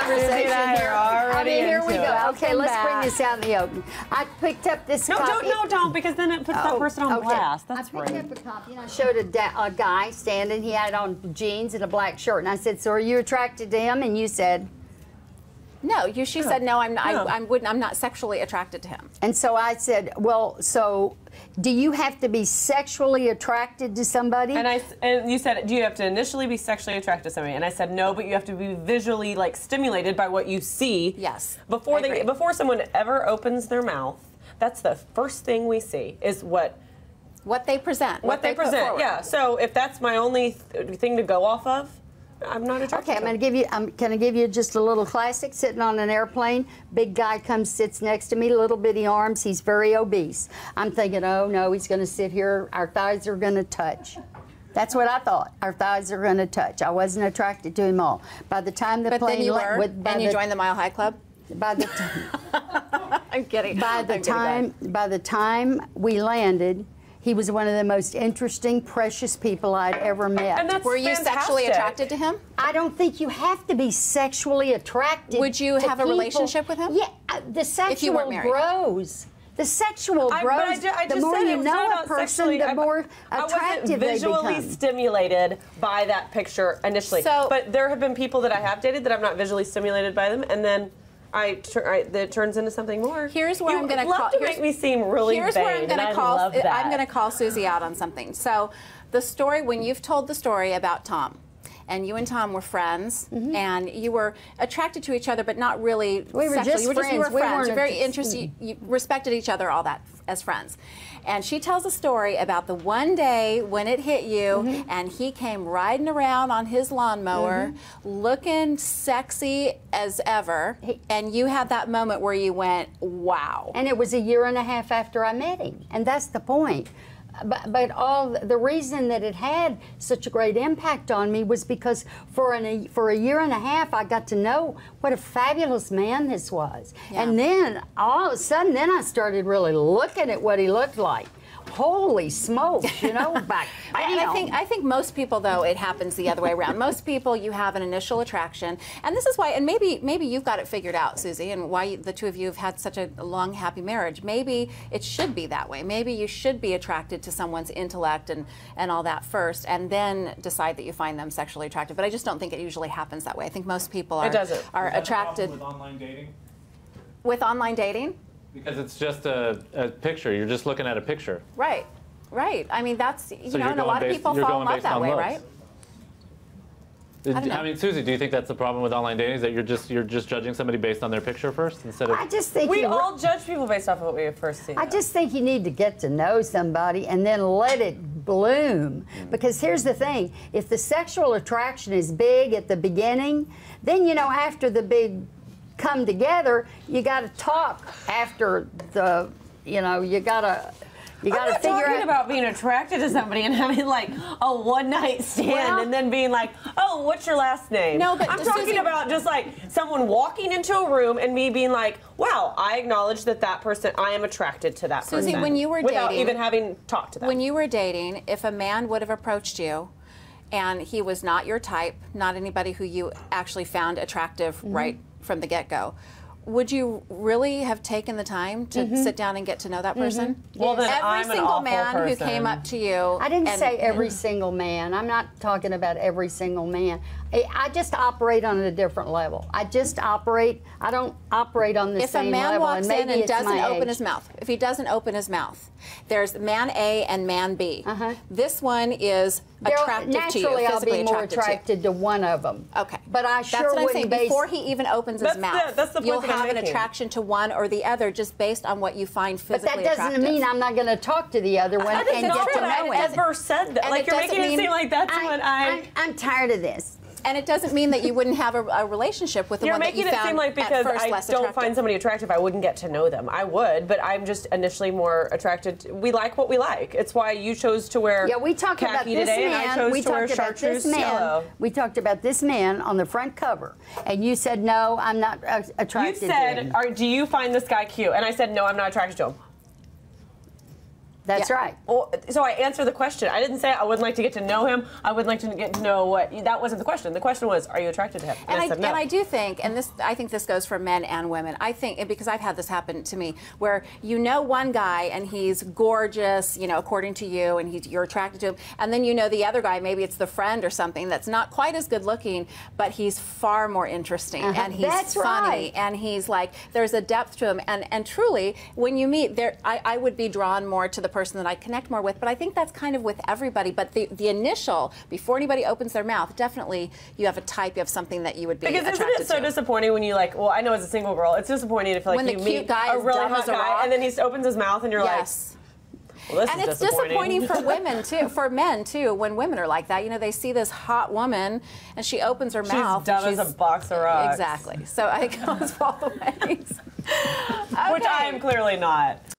conversation here. I mean, here we go. Okay, let's bring this out in the open. I picked up this copy. No, don't, because then it puts that person on blast. That's I picked up a copy and I showed a guy standing. He had on jeans and a black shirt, and I said, "So are you attracted to him?" And you said, "No." She said, "No, I'm not. I'm not sexually attracted to him." And so I said, "Well, so do you have to be sexually attracted to somebody?" And you said, "Do you have to initially be sexually attracted to somebody?" And I said, "No, but you have to be visually stimulated by what you see." Yes. Before someone ever opens their mouth, that's the first thing we see is what they present. What they present. Yeah. So if that's my only thing to go off of, I'm not attracted. Okay, I'm going to give you just a little classic. Sitting on an airplane, big guy comes, sits next to me, little bitty arms. He's very obese. I'm thinking, oh no, he's going to sit here. Our thighs are going to touch. That's what I thought. Our thighs are going to touch. I wasn't attracted to him all. By the time the plane, then you were, and you joined the Mile High Club. By the time, I'm kidding. By the time we landed, he was one of the most interesting, precious people I'd ever met. And that's Were you sexually attracted to him? I don't think you have to be sexually attracted. Would you have a relationship with him? Yeah, the sexual grows. The sexual grows. The more you know a person, the more attractive they become. I wasn't visually stimulated by that picture initially. But there have been people that I have dated that I'm not visually stimulated by them, and then it turns into something more. Here's where I'm going to call. Make me seem really Here's vain, where I'm going to call. I'm going to call Susie out on something. So, the story when you've told the story about Tom, and you and Tom were friends, and you were attracted to each other, but not really we were sexually. Just friends. You were friends. You're very interested. You respected each other, all that as friends. And she tells a story about the one day when it hit you, and he came riding around on his lawnmower, looking sexy as ever, and you had that moment where you went, wow. And it was a year and a half after I met him, and that's the point. But all the reason that it had such a great impact on me was because for a year and a half I got to know what a fabulous man this was. Yeah. And then all of a sudden I started really looking at what he looked like. Holy smokes, you know, back. And I think most people, though, it happens the other way around. Most people, you have an initial attraction, and this is why. And maybe you've got it figured out, Susie, and why the two of you have had such a long, happy marriage. Maybe it should be that way. Maybe you should be attracted to someone's intellect and all that first, and then decide that you find them sexually attractive. But I just don't think it usually happens that way. I think most people are attracted. With online dating. With online dating. Because it's just a picture. You're just looking at a picture. Right, right. I mean, that's, and a lot of people fall in love that way, right? I mean, Susie, do you think that's the problem with online dating, is that you're just judging somebody based on their picture first instead of... I just think we all judge people based off of what we first see. I just think you need to get to know somebody and then let it bloom. Because here's the thing, if the sexual attraction is big at the beginning, then, you know, after the big come together, you got to talk after the, you know, you got to figure out. I'm not talking about being attracted to somebody and having like a one-night stand and then being like, oh, what's your last name? No, but I'm talking about just like someone walking into a room and me being like, wow, I acknowledge that person, I am attracted to that person. Susie, when you were without dating, even having talked to them. When you were dating, if a man would have approached you and he was not your type, not anybody who you actually found attractive right from the get-go, would you really have taken the time to sit down and get to know that person? Well, then every single man who came up to you. I didn't say every single man. I'm not talking about every single man. I just operate on a different level. I don't operate on the same level. If a man walks in and doesn't open his mouth, if he doesn't open his mouth, there's man A and man B. This one is attractive to you, naturally I'll physically be more attracted to one of them. Okay. But I sure wouldn't base... Before he even opens his mouth, that's the point you'll that I'm have an making. attraction to one or the other just based on what you find physically attractive. But that doesn't mean I'm not going to talk to the other one and get to know him. I never said that. Like, you're making it seem like that's what I'm tired of this. And it doesn't mean that you wouldn't have a relationship with the one that you found You're making it seem like because I don't find somebody attractive, I wouldn't get to know them. I would, but I'm just initially more attracted. We like what we like. It's why you chose to wear we talked about this today, man. and I chose to wear chartreuse yellow. We talked about this man on the front cover, and you said, no, I'm not attracted to him. You said, do you find this guy cute? And I said, no, I'm not attracted to him. That's right. Well, so I answered the question. I didn't say I wouldn't like to get to know him. I would like to get to know what. That wasn't the question. The question was, are you attracted to him? And I said no. And I do think, and I think this goes for men and women. I think, because I've had this happen to me, where you know one guy and he's gorgeous, you know, according to you, and you're attracted to him, and then you know the other guy, maybe it's the friend or something that's not quite as good looking, but he's far more interesting, and he's funny, and he's like, there's a depth to him, and truly, when you meet, I would be drawn more to the person that I connect more with, but I think that's kind of with everybody. But the initial, before anybody opens their mouth, definitely you have a type, you have something that you would be attracted to. Isn't it so disappointing when you well, I know as a single girl, it's disappointing to feel like when you meet a really hot guy and then he opens his mouth and you're like, well, this and is it's disappointing for women too, for men too, when women are like that. You know, they see this hot woman and she opens her mouth. She's dumb as a box of rocks. Exactly. So I think it goes both ways. Okay. Which I am clearly not.